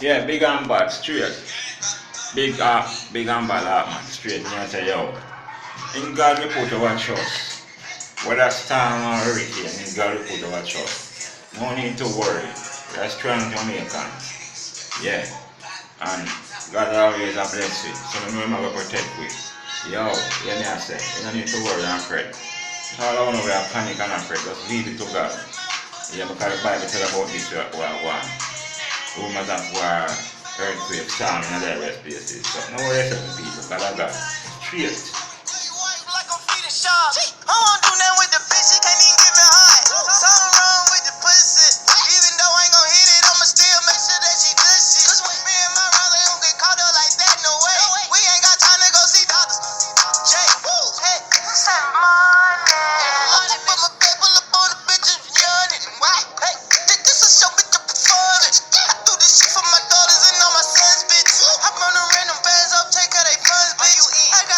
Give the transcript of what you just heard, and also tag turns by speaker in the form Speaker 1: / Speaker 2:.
Speaker 1: Yeah, big and bad, straight. Big and bad, man, straight. You know, say, yo, in God we put our trust. Whether storm or hurricane, in God we put our trust. No need to worry. We are strong Jamaicans. Yeah. And God always a bless you. So we know Him will protect we. Yo, hear me I say, you don't need to worry and fret. All I know we are panic and fret, just leave it to God. Yeah, because the Bible tell about this war. Rumors of war, earthquake, storm, and other rest places. So no worry about the people, God of God. Straight.